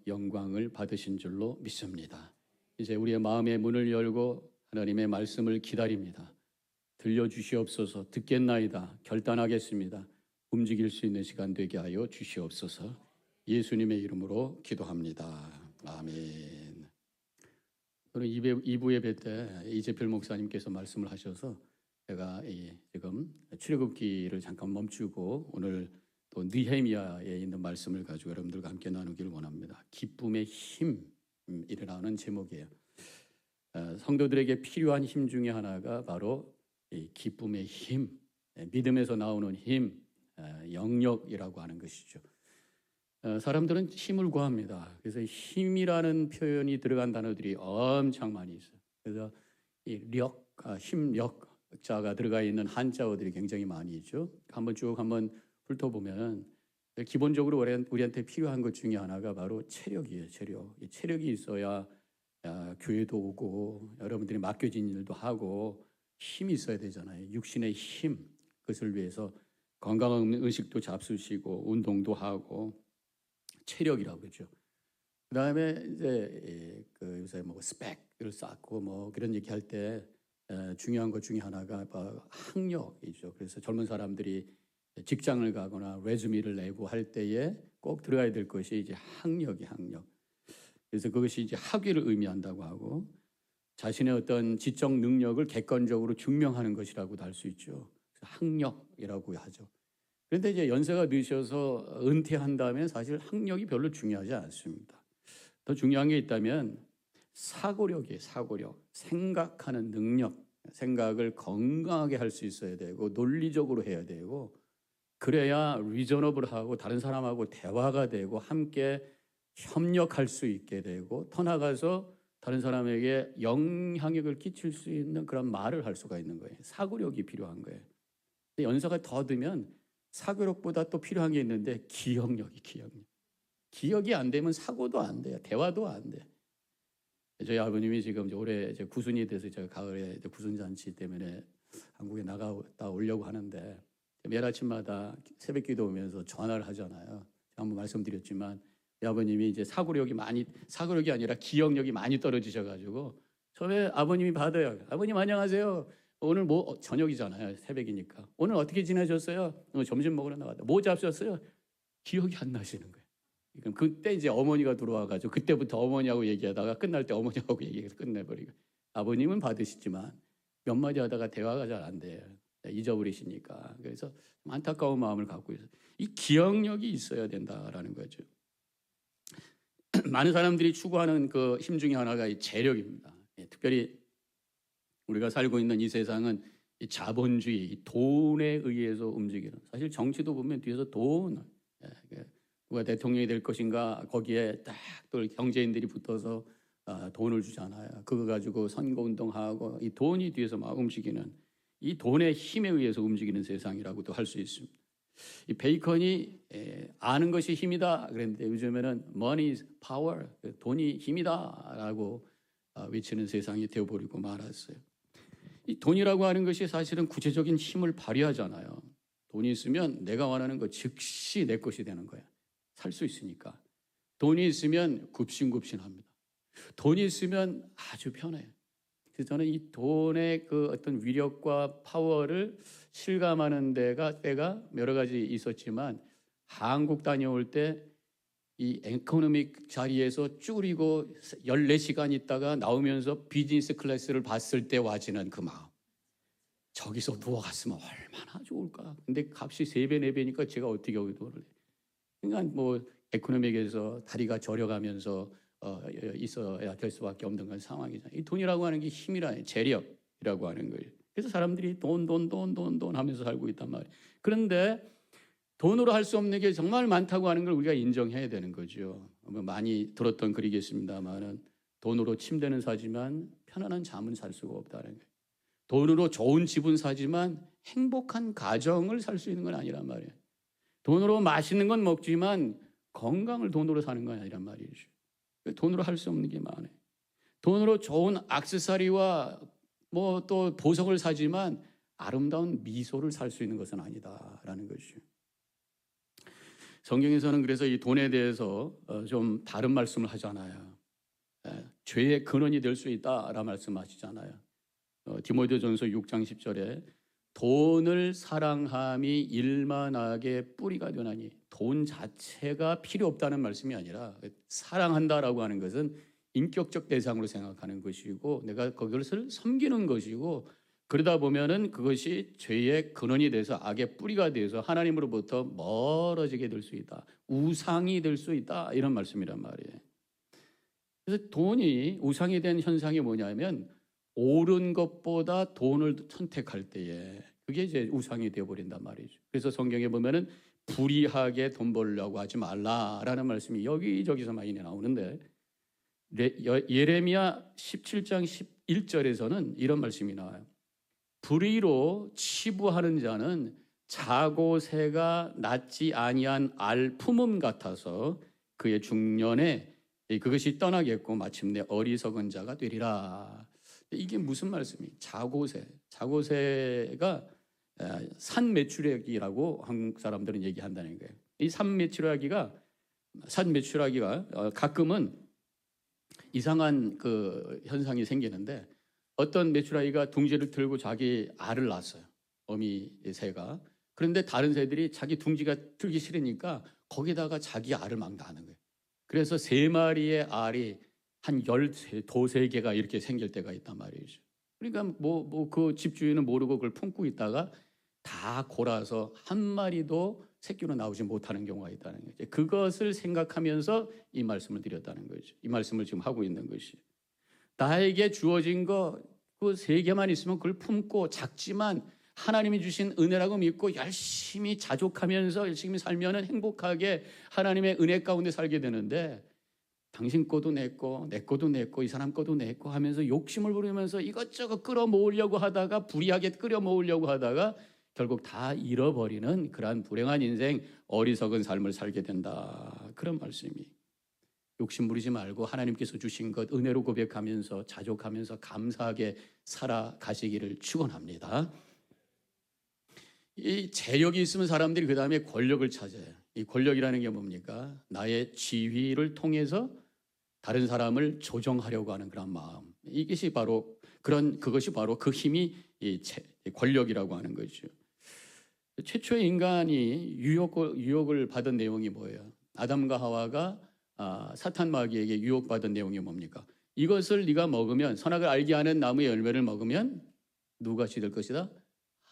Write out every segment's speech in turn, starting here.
영광을 받으신 줄로 믿습니다. 이제 우리의 마음의 문을 열고 하나님의 말씀을 기다립니다. 들려주시옵소서. 듣겠나이다. 결단하겠습니다. 움직일 수 있는 시간 되게 하여 주시옵소서. 예수님의 이름으로 기도합니다. 아멘. 저는 2부 예배 때 이재필 목사님께서 말씀을 하셔서 제가 지금 출애굽기를 잠깐 멈추고 오늘 또 느헤미야에 있는 말씀을 가지고 여러분들과 함께 나누기를 원합니다. 기쁨의 힘이라는 제목이에요. 성도들에게 필요한 힘 중에 하나가 바로 이 기쁨의 힘, 믿음에서 나오는 힘, 영역이라고 하는 것이죠. 사람들은 힘을 구합니다. 그래서 힘이라는 표현이 들어간 단어들이 엄청 많이 있어요. 그래서 이 힘력자가 들어가 있는 한자어들이 굉장히 많이 있죠. 한번 훑어보면 기본적으로 우리한테 필요한 것 중에 하나가 바로 체력이에요. 체력. 이 체력이 있어야 교회도 오고 여러분들이 맡겨진 일도 하고 힘이 있어야 되잖아요. 육신의 힘, 그것을 위해서 건강한 음식도 잡수시고 운동도 하고 체력이라고 그러죠. 그다음에 이제 요새 뭐 스펙을 쌓고 뭐 그런 얘기할 때 중요한 것 중에 하나가 학력이죠. 그래서 젊은 사람들이 직장을 가거나 레주미를 내고 할 때에 꼭 들어야 될 것이 이제 학력. 그래서 그것이 이제 학위를 의미한다고 하고 자신의 어떤 지적 능력을 객관적으로 증명하는 것이라고도 할 수 있죠. 학력이라고 하죠. 그런데 이제 연세가 드셔서 은퇴한다면 사실 학력이 별로 중요하지 않습니다. 더 중요한 게 있다면 사고력이에요. 사고력. 생각하는 능력. 생각을 건강하게 할 수 있어야 되고 논리적으로 해야 되고 그래야 리저너블하고 다른 사람하고 대화가 되고 함께 협력할 수 있게 되고 더 나아가서 다른 사람에게 영향력을 끼칠 수 있는 그런 말을 할 수가 있는 거예요. 사고력이 필요한 거예요. 연세가 더 들면 사고력보다 또 필요한 게 있는데 기억력이. 기억이 안 되면 사고도 안 돼요. 대화도 안 돼. 저희 아버님이 지금 올해 이제 구순이 돼서 제가 가을에 구순잔치 때문에 한국에 나갔다 오려고 하는데 매일 아침마다 새벽기도 오면서 전화를 하잖아요. 제가 한번 말씀드렸지만 아버님이 이제 사고력이 아니라 기억력이 많이 떨어지셔가지고 처음에 아버님이 받아요. 아버님 안녕하세요. 오늘 저녁이잖아요. 새벽이니까. 오늘 어떻게 지내셨어요? 점심 먹으러 나갔다. 뭐 잡수셨어요? 기억이 안 나시는 거예요. 그럼 그때 이제 어머니가 들어와가지고 그때부터 어머니하고 얘기하다가 끝날 때 어머니하고 얘기해서 끝내버리고 아버님은 받으시지만 몇 마디 하다가 대화가 잘 안 돼요. 잊어버리시니까. 그래서 안타까운 마음을 갖고 있어요. 이 기억력이 있어야 된다라는 거죠. 많은 사람들이 추구하는 그 힘 중에 하나가 이 재력입니다. 특별히 우리가 살고 있는 이 세상은 이 자본주의, 이 돈에 의해서 움직이는. 사실 정치도 보면 뒤에서 돈, 누가 대통령이 될 것인가 거기에 딱 또 경제인들이 붙어서 돈을 주잖아요. 그거 가지고 선거운동하고 이 돈이 뒤에서 막 움직이는 이 돈의 힘에 의해서 움직이는 세상이라고도 할 수 있습니다. 이 베이컨이 아는 것이 힘이다 그랬는데 요즘에는 money is power, 돈이 힘이다라고 외치는 세상이 되어버리고 말았어요. 이 돈이라고 하는 것이 사실은 구체적인 힘을 발휘하잖아요. 돈이 있으면 내가 원하는 것 즉시 내 것이 되는 거야. 살 수 있으니까. 돈이 있으면 굽신굽신합니다. 돈이 있으면 아주 편해요. 그래서 저는 이 돈의 그 어떤 위력과 파워를 실감하는 때가 여러 가지 있었지만 한국 다녀올 때 이 에코노믹 자리에서 줄이고 14시간 있다가 나오면서 비즈니스 클래스를 봤을 때 와지는 그 마음. 저기서 누워갔으면 얼마나 좋을까. 근데 값이 3배, 4배니까 제가 어떻게 여기 돈을 해. 그러니까 뭐 에코노믹에서 다리가 저려가면서 있어야 될 수밖에 없는 건 상황이잖아요. 이 돈이라고 하는 게 힘이라는 재력이라고 하는 거예요. 그래서 사람들이 돈 하면서 살고 있단 말이에요. 그런데 돈으로 할 수 없는 게 정말 많다고 하는 걸 우리가 인정해야 되는 거죠. 많이 들었던 글이겠습니다만은 돈으로 침대는 사지만 편안한 잠은 살 수가 없다는 거예요. 돈으로 좋은 집은 사지만 행복한 가정을 살 수 있는 건 아니란 말이에요. 돈으로 맛있는 건 먹지만 건강을 돈으로 사는 건 아니란 말이죠. 돈으로 할 수 없는 게 많아요. 돈으로 좋은 액세서리와 뭐 또 보석을 사지만 아름다운 미소를 살 수 있는 것은 아니다라는 것이죠. 성경에서는 그래서 이 돈에 대해서 좀 다른 말씀을 하잖아요. 죄의 근원이 될 수 있다라는 말씀하시잖아요. 디모데전서 6장 10절에 돈을 사랑함이 일만하게 뿌리가 되나니, 돈 자체가 필요 없다는 말씀이 아니라 사랑한다라고 하는 것은 인격적 대상으로 생각하는 것이고 내가 그것을 섬기는 것이고, 그러다 보면은 그것이 죄의 근원이 돼서 악의 뿌리가 돼서 하나님으로부터 멀어지게 될 수 있다. 우상이 될 수 있다. 이런 말씀이란 말이에요. 그래서 돈이 우상이 된 현상이 뭐냐면 옳은 것보다 돈을 선택할 때에 그게 이제 우상이 되어버린단 말이죠. 그래서 성경에 보면은 불의하게 돈 벌려고 하지 말라라는 말씀이 여기저기서 많이 나오는데, 예레미야 17장 11절에서는 이런 말씀이 나와요. 불의로 치부하는 자는 자고 새가 낳지 아니한 알 품음 같아서 그의 중년에 그것이 떠나겠고 마침내 어리석은 자가 되리라. 이게 무슨 말씀이? 자고새가 산매추라기라고 한국 사람들은 얘기한다는 거예요. 이 산매추라기가 가끔은 이상한 그 현상이 생기는데, 어떤 메추라기가 둥지를 들고 자기 알을 낳았어요. 어미 새가. 그런데 다른 새들이 자기 둥지가 들기 싫으니까 거기다가 자기 알을 막 낳는 거예요. 그래서 3마리의 알이 한 12개가 이렇게 생길 때가 있단 말이죠. 그러니까 그 집주인은 모르고 그걸 품고 있다가 다 골아서 한 마리도 새끼로 나오지 못하는 경우가 있다는 거죠. 그것을 생각하면서 이 말씀을 드렸다는 거죠. 이 말씀을 지금 하고 있는 것이, 나에게 주어진 거 그 3개만 있으면 그걸 품고 작지만 하나님이 주신 은혜라고 믿고 열심히 자족하면서 열심히 살면은 행복하게 하나님의 은혜 가운데 살게 되는데, 당신 거도 내 거, 내 거도 내 거, 이 사람 거도 내 거 하면서 욕심을 부리면서 이것저것 끌어모으려고 하다가, 불의하게 끌어모으려고 하다가 결국 다 잃어버리는 그러한 불행한 인생, 어리석은 삶을 살게 된다. 그런 말씀이. 욕심 부리지 말고 하나님께서 주신 것 은혜로 고백하면서 자족하면서 감사하게 살아가시기를 축원합니다. 이 재력이 있으면 사람들이 그 다음에 권력을 찾아요. 이 권력이라는 게 뭡니까? 나의 지위를 통해서 다른 사람을 조정하려고 하는 그런 마음. 그것이 바로 그 힘이 권력이라고 하는 거죠. 최초의 인간이 유혹을 받은 내용이 뭐예요? 아담과 하와가 사탄 마귀에게 유혹받은 내용이 뭡니까? 이것을 네가 먹으면, 선악을 알게 하는 나무의 열매를 먹으면 누구같이 될 것이다?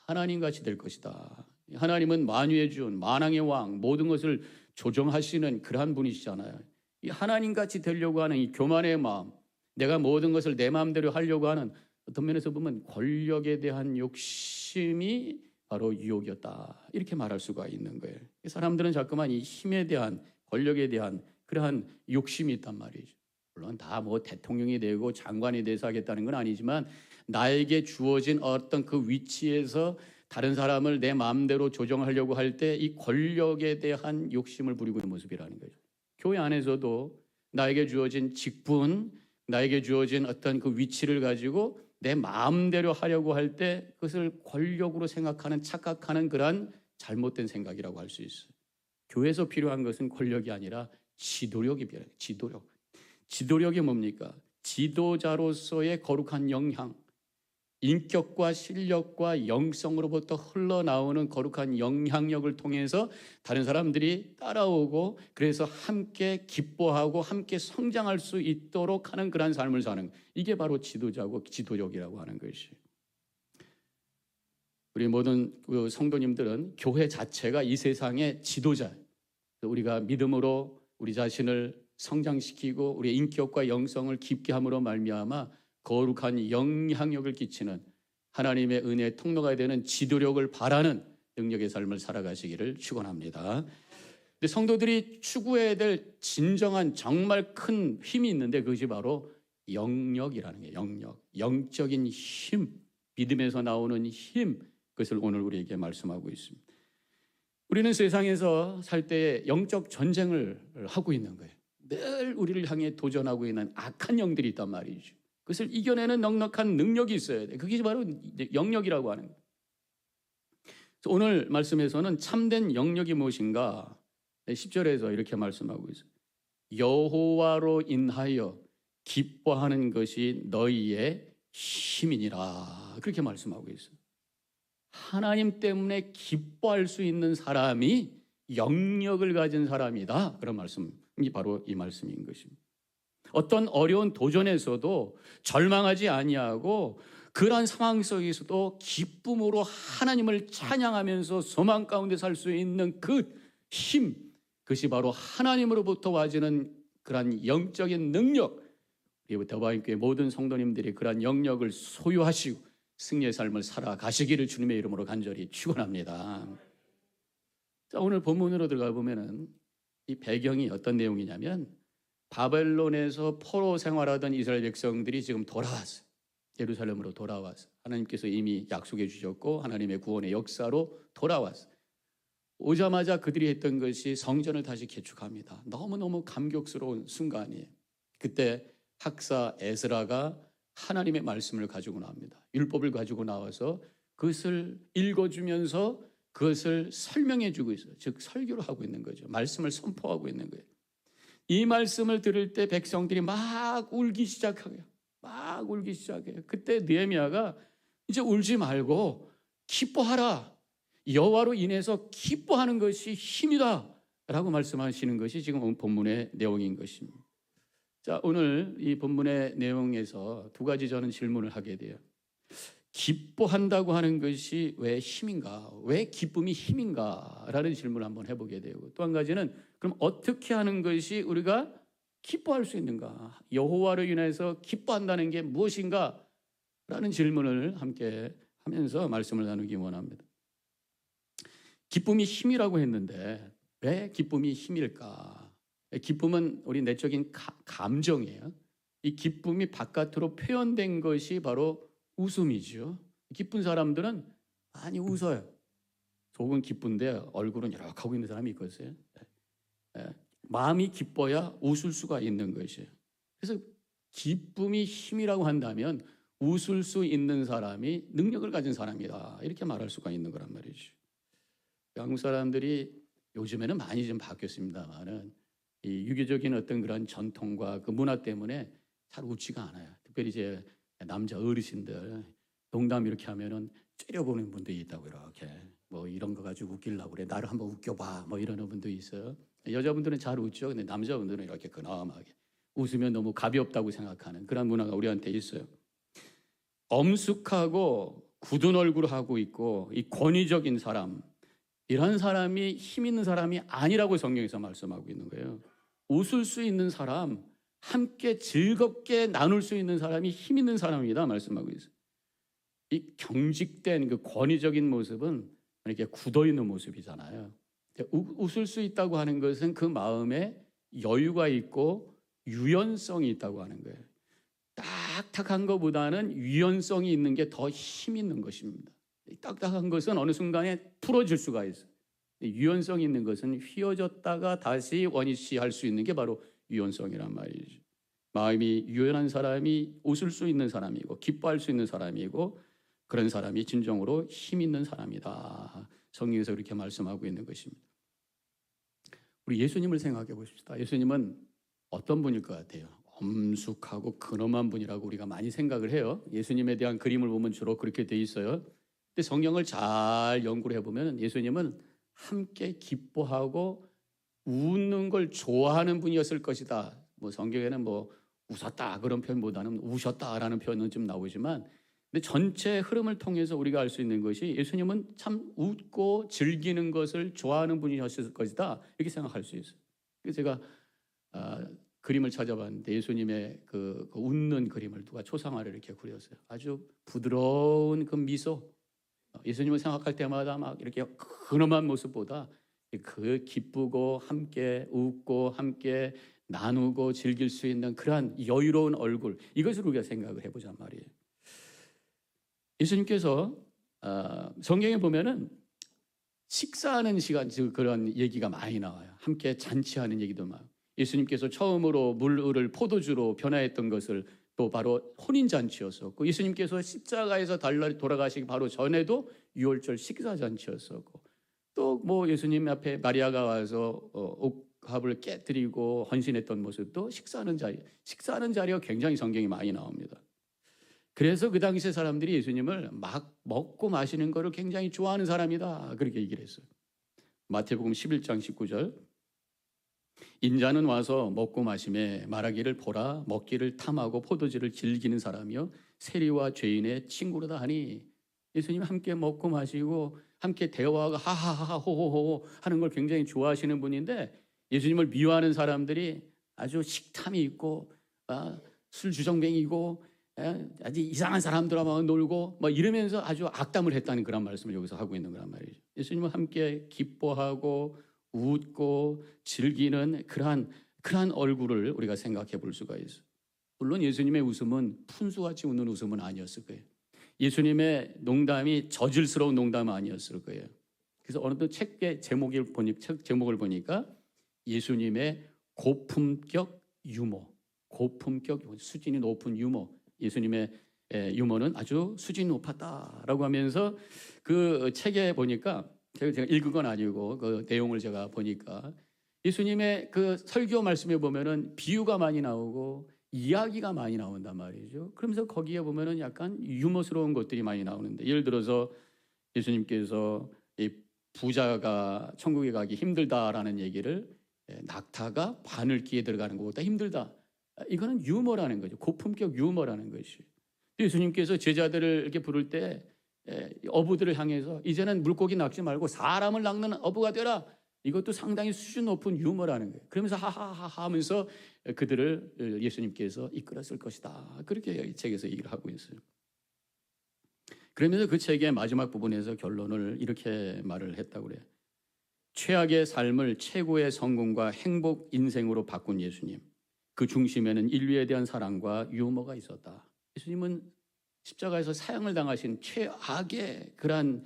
하나님같이 될 것이다. 하나님은 만유의 준, 만왕의 왕, 모든 것을 조정하시는 그러한 분이시잖아요. 이 하나님같이 되려고 하는 이 교만의 마음, 내가 모든 것을 내 마음대로 하려고 하는, 어떤 면에서 보면 권력에 대한 욕심이 바로 유혹이었다. 이렇게 말할 수가 있는 거예요. 사람들은 자꾸만 이 힘에 대한, 권력에 대한 그러한 욕심이 있단 말이죠. 물론 다 대통령이 되고 장관이 돼서 하겠다는 건 아니지만, 나에게 주어진 어떤 그 위치에서 다른 사람을 내 마음대로 조정하려고 할 때 이 권력에 대한 욕심을 부리고 있는 모습이라는 거죠. 교회 안에서도 나에게 주어진 직분, 나에게 주어진 어떤 그 위치를 가지고 내 마음대로 하려고 할 때 그것을 권력으로 생각하는, 착각하는 그러한 잘못된 생각이라고 할 수 있어요. 교회에서 필요한 것은 권력이 아니라 지도력이 필요해요. 지도력이 뭡니까? 지도자로서의 거룩한 영향, 인격과 실력과 영성으로부터 흘러나오는 거룩한 영향력을 통해서 다른 사람들이 따라오고, 그래서 함께 기뻐하고 함께 성장할 수 있도록 하는 그런 삶을 사는, 이게 바로 지도자고 지도력이라고 하는 것이에요. 우리 모든 성도님들은 교회 자체가 이 세상의 지도자, 우리가 믿음으로 우리 자신을 성장시키고 우리의 인격과 영성을 깊게 함으로 말미암아 거룩한 영향력을 끼치는 하나님의 은혜의 통로가 되는 지도력을 바라는 능력의 삶을 살아가시기를 축원합니다. 근데 성도들이 추구해야 될 진정한 정말 큰 힘이 있는데, 그것이 바로 영력이라는 게, 영적인 힘, 믿음에서 나오는 힘, 그것을 오늘 우리에게 말씀하고 있습니다. 우리는 세상에서 살 때 영적 전쟁을 하고 있는 거예요. 늘 우리를 향해 도전하고 있는 악한 영들이 있단 말이죠. 그것을 이겨내는 넉넉한 능력이 있어야 돼. 그게 바로 영력이라고 하는 거예요. 오늘 말씀에서는 참된 영력이 무엇인가? 10절에서 이렇게 말씀하고 있어요. 여호와로 인하여 기뻐하는 것이 너희의 힘이니라. 그렇게 말씀하고 있어요. 하나님 때문에 기뻐할 수 있는 사람이 영역을 가진 사람이다. 그런 말씀이 바로 이 말씀인 것입니다. 어떤 어려운 도전에서도 절망하지 아니하고 그러한 상황 속에서도 기쁨으로 하나님을 찬양하면서 소망 가운데 살 수 있는 그 힘, 그것이 바로 하나님으로부터 와지는 그러한 영적인 능력, 우리 더바인교회 모든 성도님들이 그러한 영역을 소유하시고 승리의 삶을 살아가시기를 주님의 이름으로 간절히 축원합니다. 자, 오늘 본문으로 들어가 보면은 이 배경이 어떤 내용이냐면 바벨론에서 포로 생활하던 이스라엘 백성들이 지금 돌아왔어요. 예루살렘으로 돌아왔어요. 하나님께서 이미 약속해 주셨고 하나님의 구원의 역사로 돌아왔어요. 오자마자 그들이 했던 것이 성전을 다시 개축합니다. 너무너무 감격스러운 순간이에요. 그때 학사 에스라가 하나님의 말씀을 가지고 나옵니다. 율법을 가지고 나와서 그것을 읽어주면서 그것을 설명해 주고 있어요. 즉 설교를 하고 있는 거죠. 말씀을 선포하고 있는 거예요. 이 말씀을 들을 때 백성들이 막 울기 시작해요. 막 울기 시작해요. 그때 느헤미야가 이제 울지 말고 기뻐하라. 여호와로 인해서 기뻐하는 것이 힘이다 라고 말씀하시는 것이 지금 본문의 내용인 것입니다. 자, 오늘 이 본문의 내용에서 두 가지 저는 질문을 하게 돼요. 기뻐한다고 하는 것이 왜 힘인가? 왜 기쁨이 힘인가? 라는 질문을 한번 해보게 되고, 또 한 가지는 그럼 어떻게 하는 것이 우리가 기뻐할 수 있는가? 여호와로 인해서 기뻐한다는 게 무엇인가? 라는 질문을 함께 하면서 말씀을 나누기 원합니다. 기쁨이 힘이라고 했는데 왜 기쁨이 힘일까? 기쁨은 우리 내적인 감정이에요. 이 기쁨이 바깥으로 표현된 것이 바로 웃음이죠. 기쁜 사람들은 많이 웃어요. 속은 기쁜데 얼굴은 이렇게 하고 있는 사람이 있거든요. 마음이 기뻐야 웃을 수가 있는 것이에요. 그래서 기쁨이 힘이라고 한다면 웃을 수 있는 사람이 능력을 가진 사람이다, 이렇게 말할 수가 있는 거란 말이죠. 한국 사람들이 요즘에는 많이 좀 바뀌었습니다만은 이 유교적인 어떤 그런 전통과 그 문화 때문에 잘 웃지가 않아요. 특별히 이제 남자 어르신들 농담 이렇게 하면은 째려보는 분들이 있다고, 이렇게 뭐 이런 거 가지고 웃기려고 그래, 나를 한번 웃겨봐, 뭐 이러는 분도 있어요. 여자분들은 잘 웃죠. 근데 남자분들은 이렇게 근엄하게 웃으면 너무 가볍다고 생각하는 그런 문화가 우리한테 있어요. 엄숙하고 굳은 얼굴을 하고 있고 이 권위적인 사람, 이런 사람이 힘 있는 사람이 아니라고 성경에서 말씀하고 있는 거예요. 웃을 수 있는 사람, 함께 즐겁게 나눌 수 있는 사람이 힘 있는 사람이다 말씀하고 있어요. 이 경직된 그 권위적인 모습은 이렇게 굳어 있는 모습이잖아요. 웃을 수 있다고 하는 것은 그 마음에 여유가 있고 유연성이 있다고 하는 거예요. 딱딱한 것보다는 유연성이 있는 게 더 힘 있는 것입니다. 딱딱한 것은 어느 순간에 풀어질 수가 있어요. 유연성이 있는 것은 휘어졌다가 다시 원위치할 수 있는 게 바로 유연성이란 말이죠. 마음이 유연한 사람이 웃을 수 있는 사람이고 기뻐할 수 있는 사람이고, 그런 사람이 진정으로 힘 있는 사람이다. 성경에서 이렇게 말씀하고 있는 것입니다. 우리 예수님을 생각해 보십시다. 예수님은 어떤 분일 것 같아요? 엄숙하고 근엄한 분이라고 우리가 많이 생각을 해요. 예수님에 대한 그림을 보면 주로 그렇게 돼 있어요. 근데 성경을 잘 연구를 해보면 예수님은 함께 기뻐하고 웃는 걸 좋아하는 분이었을 것이다. 뭐 성경에는 뭐 웃었다 그런 표현보다는 우셨다라는 표현은 좀 나오지만, 근데 전체 흐름을 통해서 우리가 알 수 있는 것이 예수님은 참 웃고 즐기는 것을 좋아하는 분이었을 것이다, 이렇게 생각할 수 있어요. 그래서 제가 그림을 찾아봤는데 예수님의 그 웃는 그림을 누가 초상화를 이렇게 그렸어요. 아주 부드러운 그 미소, 예수님을 생각할 때마다 막 이렇게 근엄한 모습보다 그 기쁘고 함께 웃고 함께 나누고 즐길 수 있는 그러한 여유로운 얼굴, 이것을 우리가 생각을 해보자 말이에요. 예수님께서 성경에 보면은 식사하는 시간, 즉 그런 얘기가 많이 나와요. 함께 잔치하는 얘기도 많아요. 예수님께서 처음으로 물을 포도주로 변화했던 것을 또 바로 혼인잔치였었고, 예수님께서 십자가에서 돌아가시기 바로 전에도 유월절 식사잔치였었고, 또 뭐 예수님 앞에 마리아가 와서 옥합을 깨뜨리고 헌신했던 모습도 식사하는 자리가 굉장히 성경이 많이 나옵니다. 그래서 그 당시에 사람들이 예수님을 막 먹고 마시는 거를 굉장히 좋아하는 사람이다, 그렇게 얘기를 했어요. 마태복음 11장 19절, 인자는 와서 먹고 마시매 말하기를 보라, 먹기를 탐하고 포도주를 즐기는 사람이요 세리와 죄인의 친구로다 하니, 예수님 함께 먹고 마시고 함께 대화하고 하하하 호호호 하는 걸 굉장히 좋아하시는 분인데, 예수님을 미워하는 사람들이 아주 식탐이 있고 술주정뱅이고 아주 이상한 사람들하고 놀고 뭐 이러면서 아주 악담을 했다는 그런 말씀을 여기서 하고 있는 거란 말이죠. 예수님은 함께 기뻐하고 웃고 즐기는 그러한 얼굴을 우리가 생각해 볼 수가 있어요. 물론 예수님의 웃음은 푼수같이 웃는 웃음은 아니었을 거예요. 예수님의 농담이 저질스러운 농담은 아니었을 거예요. 그래서 어느 책의 제목을 보니까 예수님의 고품격 유머, 수준이 높은 유머, 예수님의 유머는 아주 수준이 높았다라고 하면서 그 책에 보니까, 제가 읽은 건 아니고 그 내용을 제가 보니까 예수님의 그 설교 말씀에 보면은 비유가 많이 나오고 이야기가 많이 나온단 말이죠. 그러면서 거기에 보면은 약간 유머스러운 것들이 많이 나오는데, 예를 들어서 예수님께서 이 부자가 천국에 가기 힘들다라는 얘기를, 낙타가 바늘기에 들어가는 것보다 힘들다, 이거는 유머라는 거죠. 고품격 유머라는 것이. 예수님께서 제자들을 이렇게 부를 때 어부들을 향해서 이제는 물고기 낚지 말고 사람을 낚는 어부가 되라, 이것도 상당히 수준 높은 유머라는 거예요. 그러면서 하하하 하면서 그들을 예수님께서 이끌었을 것이다, 그렇게 이 책에서 얘기를 하고 있어요. 그러면서 그 책의 마지막 부분에서 결론을 이렇게 말을 했다고 그래요. 최악의 삶을 최고의 성공과 행복 인생으로 바꾼 예수님, 그 중심에는 인류에 대한 사랑과 유머가 있었다. 예수님은 십자가에서 사형을 당하신 최악의 그러한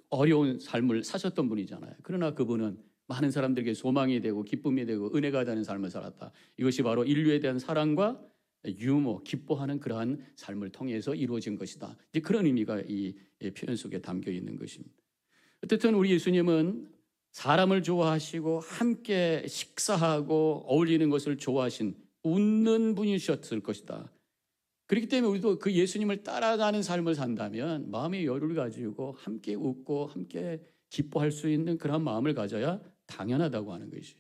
어려운 삶을 사셨던 분이잖아요. 그러나 그분은 많은 사람들에게 소망이 되고 기쁨이 되고 은혜가 되는 삶을 살았다. 이것이 바로 인류에 대한 사랑과 유머, 기뻐하는 그러한 삶을 통해서 이루어진 것이다. 이제 그런 의미가 이 표현 속에 담겨 있는 것입니다. 어쨌든 우리 예수님은 사람을 좋아하시고 함께 식사하고 어울리는 것을 좋아하신 웃는 분이셨을 것이다. 그렇기 때문에 우리도 그 예수님을 따라가는 삶을 산다면 마음의 여유를 가지고 함께 웃고 함께 기뻐할 수 있는 그런 마음을 가져야 당연하다고 하는 것이,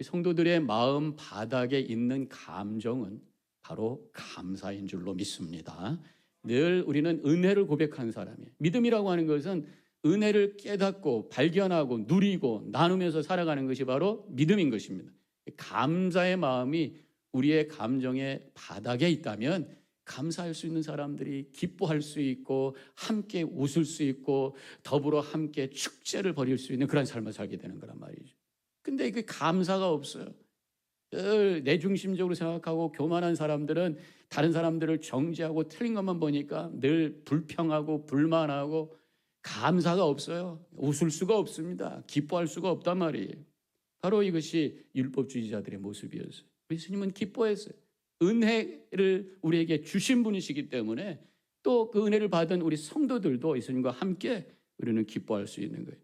성도들의 마음 바닥에 있는 감정은 바로 감사인 줄로 믿습니다. 늘 우리는 은혜를 고백하는 사람이에요. 믿음이라고 하는 것은 은혜를 깨닫고 발견하고 누리고 나누면서 살아가는 것이 바로 믿음인 것입니다. 감사의 마음이 우리의 감정의 바닥에 있다면 감사할 수 있는 사람들이 기뻐할 수 있고 함께 웃을 수 있고 더불어 함께 축제를 벌일 수 있는 그런 삶을 살게 되는 거란 말이죠. 근데 그 감사가 없어요. 늘 내중심적으로 생각하고 교만한 사람들은 다른 사람들을 정죄하고 틀린 것만 보니까 늘 불평하고 불만하고 감사가 없어요. 웃을 수가 없습니다. 기뻐할 수가 없단 말이에요. 바로 이것이 율법주의자들의 모습이었어요. 예수님은 기뻐했어요. 은혜를 우리에게 주신 분이시기 때문에 또 그 은혜를 받은 우리 성도들도 예수님과 함께 우리는 기뻐할 수 있는 거예요.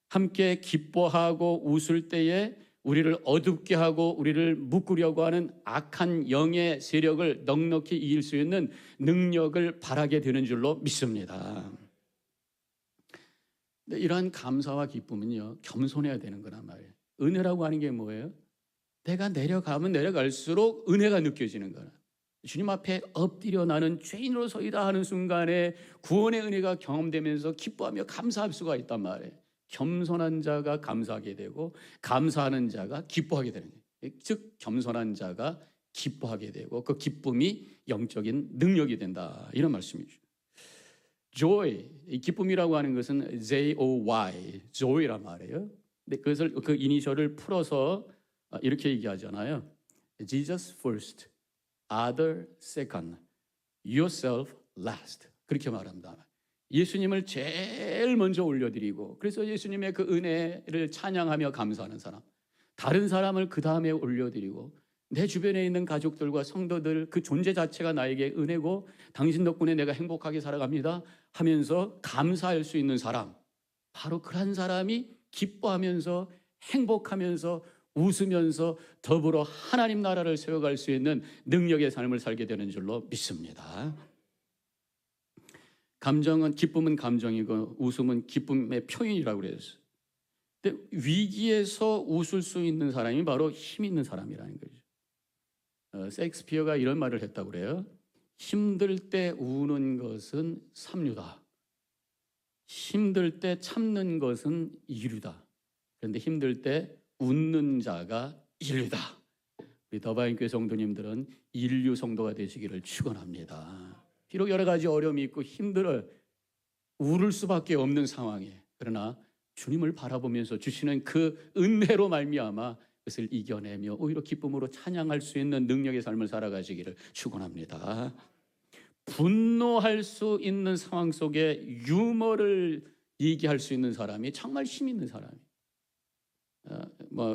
함께 기뻐하고 웃을 때에 우리를 어둡게 하고 우리를 묶으려고 하는 악한 영의 세력을 넉넉히 이길 수 있는 능력을 발하게 되는 줄로 믿습니다. 근데 이러한 감사와 기쁨은요, 겸손해야 되는 거란 말이에요. 은혜라고 하는 게 뭐예요? 내가 내려가면 내려갈수록 은혜가 느껴지는 거라. 주님 앞에 엎드려 나는 죄인으로 서이다 하는 순간에 구원의 은혜가 경험되면서 기뻐하며 감사할 수가 있단 말이에요. 겸손한 자가 감사하게 되고 감사하는 자가 기뻐하게 되는 거예요. 즉 겸손한 자가 기뻐하게 되고 그 기쁨이 영적인 능력이 된다, 이런 말씀이죠. joy, 이 기쁨이라고 하는 것은 J-O-Y, joy란 말이에요. 근데 그것을 그 이니셜을 풀어서 이렇게 얘기하잖아요. Jesus first, other second, yourself last. 그렇게 말합니다. 예수님을 제일 먼저 올려드리고, 그래서 예수님의 그 은혜를 찬양하며 감사하는 사람, 다른 사람을 그 다음에 올려드리고, 내 주변에 있는 가족들과 성도들 그 존재 자체가 나에게 은혜고 당신 덕분에 내가 행복하게 살아갑니다 하면서 감사할 수 있는 사람, 바로 그런 사람이 기뻐하면서 행복하면서 웃으면서 더불어 하나님 나라를 세워갈 수 있는 능력의 삶을 살게 되는 줄로 믿습니다. 기쁨은 감정이고 웃음은 기쁨의 표현이라고 그랬어요. 근데 위기에서 웃을 수 있는 사람이 바로 힘 있는 사람이라는 거죠. 셰익스피어가 이런 말을 했다고 그래요. 힘들 때 우는 것은 삼류다. 힘들 때 참는 것은 이류다. 그런데 힘들 때 웃는 자가 인류다. 우리 더바인교회 성도님들은 인류 성도가 되시기를 축원합니다. 비록 여러 가지 어려움이 있고 힘들어 울을 수밖에 없는 상황에, 그러나 주님을 바라보면서 주시는 그 은혜로 말미암아 그것을 이겨내며 오히려 기쁨으로 찬양할 수 있는 능력의 삶을 살아가시기를 축원합니다. 분노할 수 있는 상황 속에 유머를 얘기할 수 있는 사람이 정말 힘 있는 사람이에요.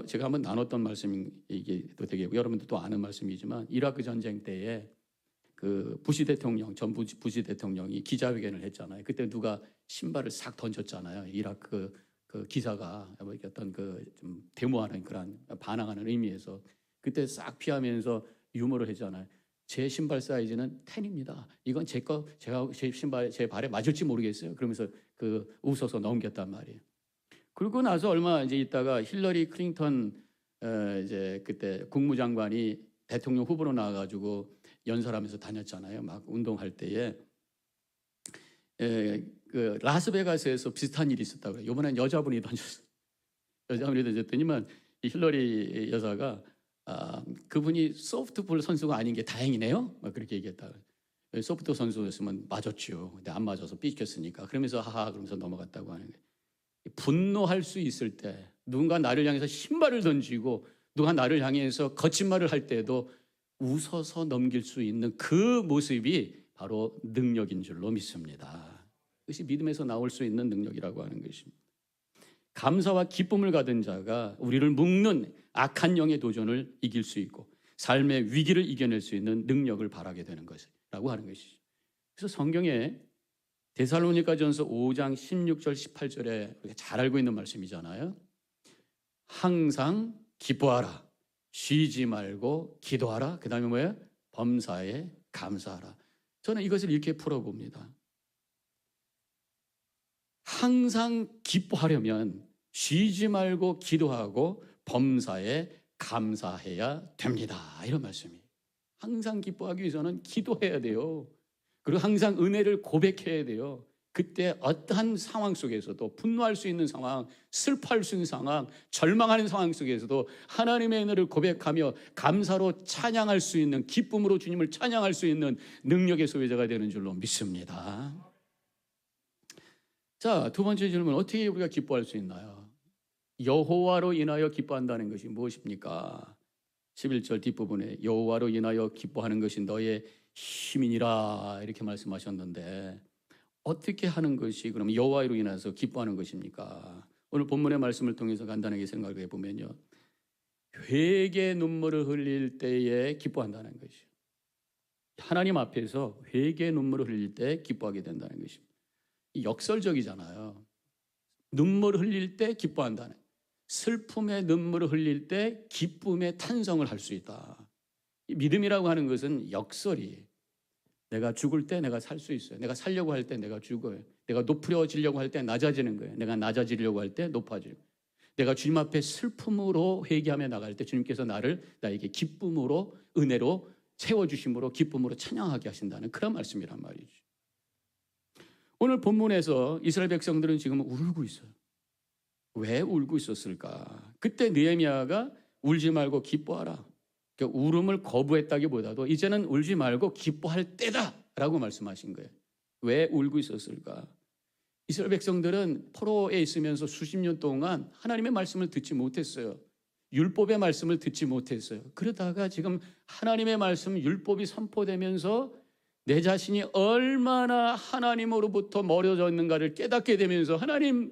제가 한번 나눴던 말씀이기도 되겠고 여러분도 또 아는 말씀이지만 이라크 전쟁 때에 그 부시 대통령, 전 부시 대통령이 기자회견을 했잖아요. 그때 누가 신발을 싹 던졌잖아요. 이라크 그 기사가 어떤 좀 데모하는 그런 반항하는 의미에서 그때 싹 피하면서 유머를 했잖아요. 제 신발 사이즈는 10입니다. 이건 제가 제 발에 맞을지 모르겠어요. 그러면서 웃어서 넘겼단 말이에요. 그러고 나서 얼마 이제 있다가 힐러리 클린턴 이제 그때 국무장관이 대통령 후보로 나와가지고 연설하면서 다녔잖아요. 막 운동할 때에 그 라스베가스에서 비슷한 일이 있었다고 그래요. 이번엔 여자분이 던졌더니만 이 힐러리 여사가 그분이 소프트볼 선수가 아닌 게 다행이네요. 막 그렇게 얘기했다. 소프트 선수였으면 맞았죠. 근데 안 맞아서 삐졌으니까. 그러면서 하하 그러면서 넘어갔다고 하는 거예요. 분노할 수 있을 때 누군가 나를 향해서 신발을 던지고 누가 나를 향해서 거친 말을 할 때도 웃어서 넘길 수 있는 그 모습이 바로 능력인 줄로 믿습니다. 그것이 믿음에서 나올 수 있는 능력이라고 하는 것입니다. 감사와 기쁨을 가진 자가 우리를 묶는 악한 영의 도전을 이길 수 있고 삶의 위기를 이겨낼 수 있는 능력을 발하게 되는 것이라고 하는 것이죠. 그래서 성경에 데살로니가전서 5장 16절 18절에 우리가 잘 알고 있는 말씀이잖아요. 항상 기뻐하라. 쉬지 말고 기도하라. 그 다음에 뭐예요? 범사에 감사하라. 저는 이것을 이렇게 풀어봅니다. 항상 기뻐하려면 쉬지 말고 기도하고 범사에 감사해야 됩니다. 이런 말씀이에요. 항상 기뻐하기 위해서는 기도해야 돼요. 그리고 항상 은혜를 고백해야 돼요. 그때 어떠한 상황 속에서도 분노할 수 있는 상황, 슬퍼할 수 있는 상황, 절망하는 상황 속에서도 하나님의 은혜를 고백하며 감사로 찬양할 수 있는, 기쁨으로 주님을 찬양할 수 있는 능력의 소유자가 되는 줄로 믿습니다. 자, 두 번째 질문, 어떻게 우리가 기뻐할 수 있나요? 여호와로 인하여 기뻐한다는 것이 무엇입니까? 11절 뒷부분에 여호와로 인하여 기뻐하는 것이 너의 힘이니라 이렇게 말씀하셨는데 어떻게 하는 것이 그럼 여호와로 인해서 기뻐하는 것입니까? 오늘 본문의 말씀을 통해서 간단하게 생각해 보면요, 회개 눈물을 흘릴 때에 기뻐한다는 것이요. 하나님 앞에서 회개 눈물을 흘릴 때 기뻐하게 된다는 것입니다. 역설적이잖아요. 눈물을 흘릴 때 기뻐한다는, 슬픔의 눈물을 흘릴 때 기쁨의 탄성을 할 수 있다. 믿음이라고 하는 것은 역설이에요. 내가 죽을 때 내가 살 수 있어요. 내가 살려고 할 때 내가 죽어요. 내가 높여지려고 할 때 낮아지는 거예요. 내가 낮아지려고 할 때 높아지고, 내가 주님 앞에 슬픔으로 회개하며 나갈 때 주님께서 나에게 기쁨으로, 은혜로 채워주심으로 기쁨으로 찬양하게 하신다는 그런 말씀이란 말이죠. 오늘 본문에서 이스라엘 백성들은 지금 울고 있어요. 왜 울고 있었을까? 그때 느헤미야가 울지 말고 기뻐하라, 그러니까 울음을 거부했다기보다도 이제는 울지 말고 기뻐할 때다라고 말씀하신 거예요. 왜 울고 있었을까? 이스라엘 백성들은 포로에 있으면서 수십 년 동안 하나님의 말씀을 듣지 못했어요. 율법의 말씀을 듣지 못했어요. 그러다가 지금 하나님의 말씀, 율법이 선포되면서 내 자신이 얼마나 하나님으로부터 멀어져 있는가를 깨닫게 되면서, 하나님,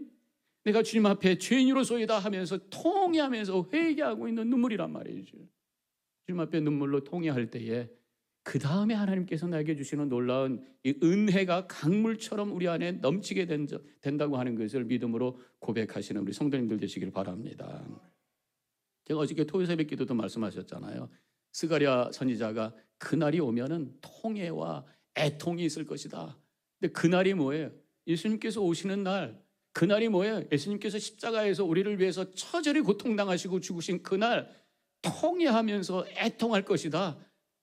내가 주님 앞에 죄인으로소이다 하면서 통회하면서 회개하고 있는 눈물이란 말이죠. 주님 앞에 눈물로 통회할 때에 그 다음에 하나님께서 나에게 주시는 놀라운 이 은혜가 강물처럼 우리 안에 넘치게 된다고 하는 것을 믿음으로 고백하시는 우리 성도님들 되시길 바랍니다. 제가 어저께 토요 새벽 기도도 말씀하셨잖아요. 스가랴 선지자가 그날이 오면은 통해와 애통이 있을 것이다. 근데 그날이 뭐예요? 예수님께서 오시는 날. 그날이 뭐예요? 예수님께서 십자가에서 우리를 위해서 처절히 고통당하시고 죽으신 그날 통해하면서 애통할 것이다.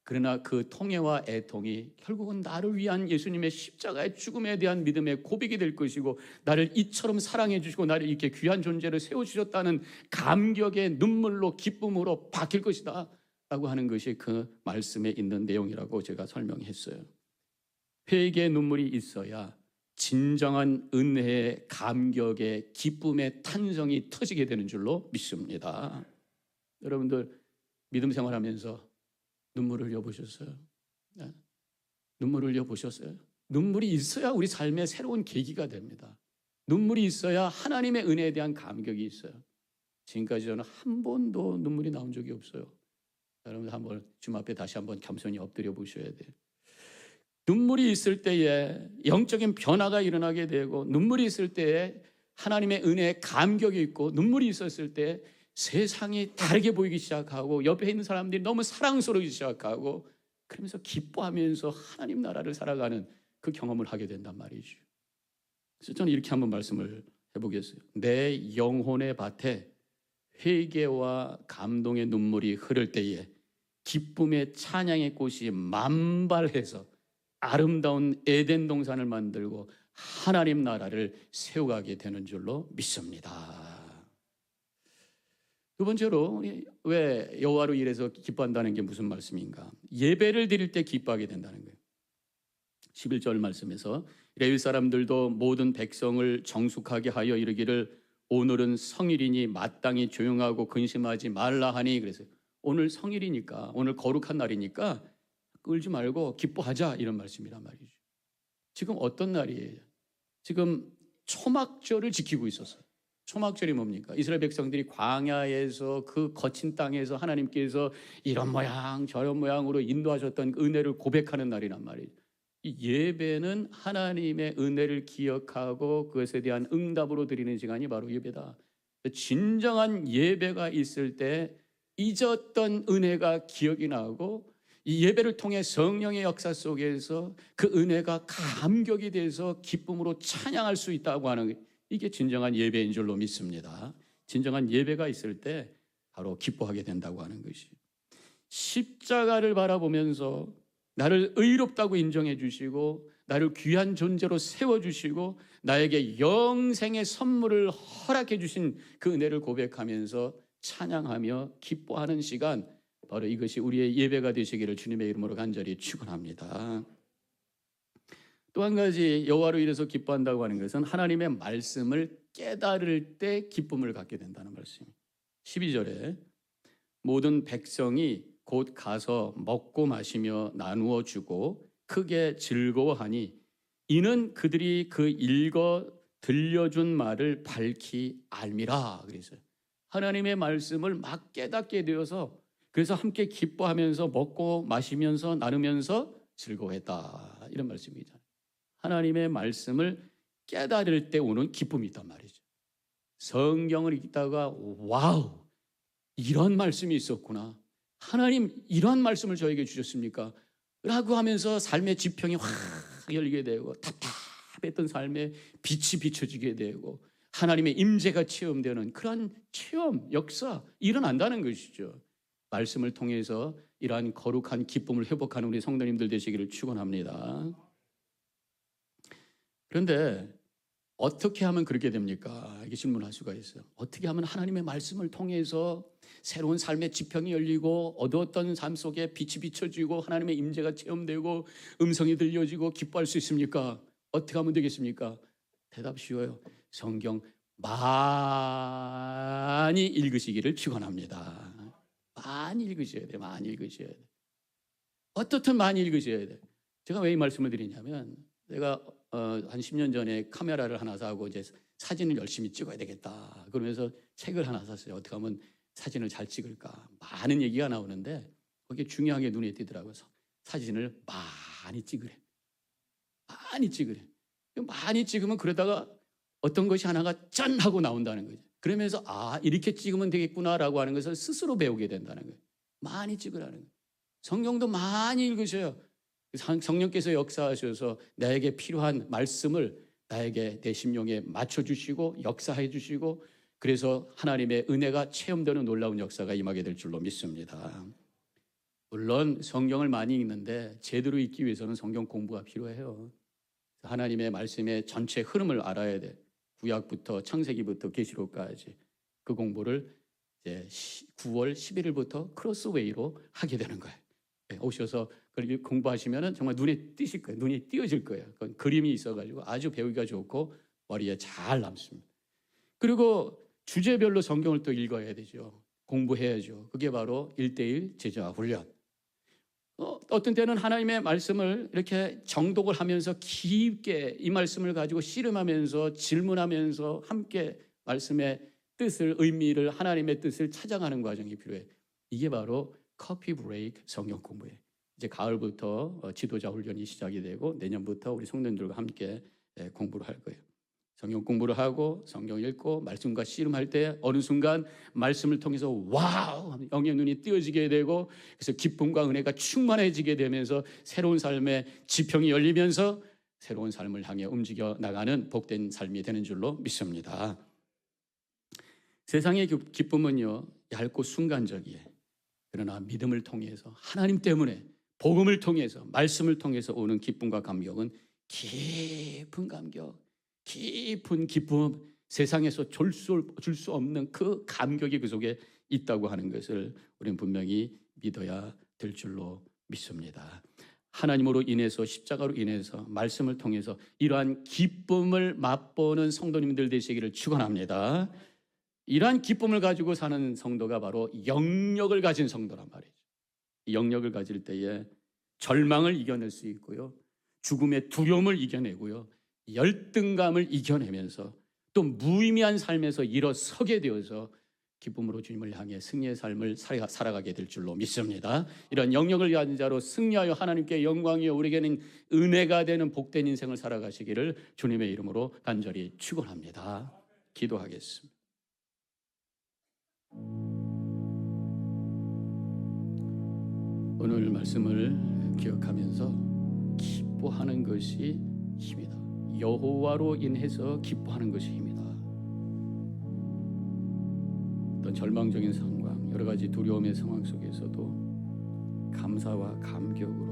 그러나 그 통해와 애통이 결국은 나를 위한 예수님의 십자가의 죽음에 대한 믿음의 고백이 될 것이고, 나를 이처럼 사랑해 주시고 나를 이렇게 귀한 존재로 세워주셨다는 감격의 눈물로 기쁨으로 바뀔 것이다 라고 하는 것이 그 말씀에 있는 내용이라고 제가 설명했어요. 회개의 눈물이 있어야 진정한 은혜의 감격의 기쁨의 탄성이 터지게 되는 줄로 믿습니다. 여러분들 믿음 생활하면서 눈물을 흘려보셨어요? 네? 눈물을 흘려보셨어요? 눈물이 있어야 우리 삶의 새로운 계기가 됩니다. 눈물이 있어야 하나님의 은혜에 대한 감격이 있어요. 지금까지 저는 한 번도 눈물이 나온 적이 없어요. 여러분 한번 주님 앞에 다시 한번 겸손히 엎드려 보셔야 돼요. 눈물이 있을 때에 영적인 변화가 일어나게 되고, 눈물이 있을 때에 하나님의 은혜에 감격이 있고, 눈물이 있었을 때 세상이 다르게 보이기 시작하고, 옆에 있는 사람들이 너무 사랑스러워지기 시작하고, 그러면서 기뻐하면서 하나님 나라를 살아가는 그 경험을 하게 된단 말이죠. 그래서 저는 이렇게 한번 말씀을 해보겠어요. 내 영혼의 밭에 회개와 감동의 눈물이 흐를 때에 기쁨의 찬양의 꽃이 만발해서 아름다운 에덴 동산을 만들고 하나님 나라를 세워가게 되는 줄로 믿습니다. 두 번째로, 왜 여호와로 일해서 기뻐한다는 게 무슨 말씀인가? 예배를 드릴 때 기뻐하게 된다는 거예요. 11절 말씀에서 레위 사람들도 모든 백성을 정숙하게 하여 이르기를 오늘은 성일이니 마땅히 조용하고 근심하지 말라 하니, 그래서 오늘 성일이니까, 오늘 거룩한 날이니까 끌지 말고 기뻐하자, 이런 말씀이란 말이죠. 지금 어떤 날이에요? 지금 초막절을 지키고 있었어요. 초막절이 뭡니까? 이스라엘 백성들이 광야에서 그 거친 땅에서 하나님께서 이런 모양 저런 모양으로 인도하셨던 은혜를 고백하는 날이란 말이죠. 이 예배는 하나님의 은혜를 기억하고 그것에 대한 응답으로 드리는 시간이 바로 예배다. 진정한 예배가 있을 때 잊었던 은혜가 기억이 나고, 이 예배를 통해 성령의 역사 속에서 그 은혜가 감격이 돼서 기쁨으로 찬양할 수 있다고 하는, 이게 진정한 예배인 줄로 믿습니다. 진정한 예배가 있을 때 바로 기뻐하게 된다고 하는 것이, 십자가를 바라보면서 나를 의롭다고 인정해 주시고 나를 귀한 존재로 세워주시고 나에게 영생의 선물을 허락해 주신 그 은혜를 고백하면서 찬양하며 기뻐하는 시간, 바로 이것이 우리의 예배가 되시기를 주님의 이름으로 간절히 축원합니다. 또 한 가지 여호와로 인해서 기뻐한다고 하는 것은 하나님의 말씀을 깨달을 때 기쁨을 갖게 된다는 말씀입니다. 12절에 모든 백성이 곧 가서 먹고 마시며 나누어 주고 크게 즐거워하니 이는 그들이 그 읽어 들려준 말을 밝히 알미라. 그래서 하나님의 말씀을 막 깨닫게 되어서, 그래서 함께 기뻐하면서 먹고 마시면서 나누면서 즐거워했다, 이런 말씀이잖아요. 하나님의 말씀을 깨달을 때 오는 기쁨이 있단 말이죠. 성경을 읽다가 와우, 이런 말씀이 있었구나, 하나님 이런 말씀을 저에게 주셨습니까? 라고 하면서 삶의 지평이 확 열리게 되고, 답답했던 삶에 빛이 비춰지게 되고, 하나님의 임재가 체험되는 그런 체험, 역사 일어난다는 것이죠. 말씀을 통해서 이러한 거룩한 기쁨을 회복하는 우리 성도님들 되시기를 축원합니다. 그런데 어떻게 하면 그렇게 됩니까? 이게 질문할 수가 있어요. 어떻게 하면 하나님의 말씀을 통해서 새로운 삶의 지평이 열리고 어두웠던 삶 속에 빛이 비춰지고 하나님의 임재가 체험되고 음성이 들려지고 기뻐할 수 있습니까? 어떻게 하면 되겠습니까? 대답 쉬워요. 성경 많이 읽으시기를 축원합니다. 많이 읽으셔야 돼요. 많이 읽으셔야 돼요. 어떻든 많이 읽으셔야 돼요. 제가 왜 이 말씀을 드리냐면, 제가 한 10년 전에 카메라를 하나 사고 이제 사진을 열심히 찍어야 되겠다 그러면서 책을 하나 샀어요. 어떻게 하면 사진을 잘 찍을까. 많은 얘기가 나오는데 거기에 중요한 게 눈에 띄더라고요. 사진을 많이 찍으래. 많이 찍으래. 많이 찍으면 그러다가 어떤 것이 하나가 짠 하고 나온다는 거죠. 그러면서 이렇게 찍으면 되겠구나라고 하는 것을 스스로 배우게 된다는 거예요. 많이 찍으라는 거예요. 성경도 많이 읽으셔요. 성령께서 역사하셔서 나에게 필요한 말씀을 나에게 내 심령에 맞춰주시고 역사해 주시고, 그래서 하나님의 은혜가 체험되는 놀라운 역사가 임하게 될 줄로 믿습니다. 물론 성경을 많이 읽는데 제대로 읽기 위해서는 성경 공부가 필요해요. 하나님의 말씀의 전체 흐름을 알아야 돼. 구약부터 창세기부터 계시록까지 그 공부를 이제 9월 11일부터 크로스웨이로 하게 되는 거예요. 오셔서 그렇게 공부하시면 정말 눈에 띄실 거예요. 눈이 띄어질 거예요. 그건 그림이 있어가지고 아주 배우기가 좋고 머리에 잘 남습니다. 그리고 주제별로 성경을 또 읽어야 되죠. 공부해야죠. 그게 바로 1:1 제자 훈련. 어떤 때는 하나님의 말씀을 이렇게 정독을 하면서 깊게 이 말씀을 가지고 씨름하면서 질문하면서 함께 말씀의 뜻을, 의미를, 하나님의 뜻을 찾아가는 과정이 필요해요. 이게 바로 커피 브레이크 성경 공부예요. 이제 가을부터 지도자 훈련이 시작이 되고 내년부터 우리 성도님들과 함께 공부를 할 거예요. 성경 공부를 하고 성경 읽고 말씀과 씨름할 때 어느 순간 말씀을 통해서 와우! 영의 눈이 띄어지게 되고, 그래서 기쁨과 은혜가 충만해지게 되면서 새로운 삶의 지평이 열리면서 새로운 삶을 향해 움직여 나가는 복된 삶이 되는 줄로 믿습니다. 세상의 기쁨은요, 얇고 순간적이에요. 그러나 믿음을 통해서, 하나님 때문에, 복음을 통해서, 말씀을 통해서 오는 기쁨과 감격은 깊은 감격, 깊은 기쁨, 세상에서 줄 수 없는 그 감격이 그 속에 있다고 하는 것을 우리는 분명히 믿어야 될 줄로 믿습니다. 하나님으로 인해서, 십자가로 인해서, 말씀을 통해서 이러한 기쁨을 맛보는 성도님들 되시기를 축원합니다. 이러한 기쁨을 가지고 사는 성도가 바로 영역을 가진 성도란 말이죠. 영역을 가질 때에 절망을 이겨낼 수 있고요, 죽음의 두려움을 이겨내고요, 열등감을 이겨내면서 또 무의미한 삶에서 일어서게 되어서 기쁨으로 주님을 향해 승리의 삶을 살아가게 될 줄로 믿습니다. 이런 영역을 가진 자로 승리하여 하나님께 영광이요 우리에게는 은혜가 되는 복된 인생을 살아가시기를 주님의 이름으로 간절히 축원합니다. 기도하겠습니다. 오늘 말씀을 기억하면서 기뻐하는 것이 힘이다. 여호와로 인해서 기뻐하는 것이 힘이다. 어떤 절망적인 상황, 여러 가지 두려움의 상황 속에서도 감사와 감격으로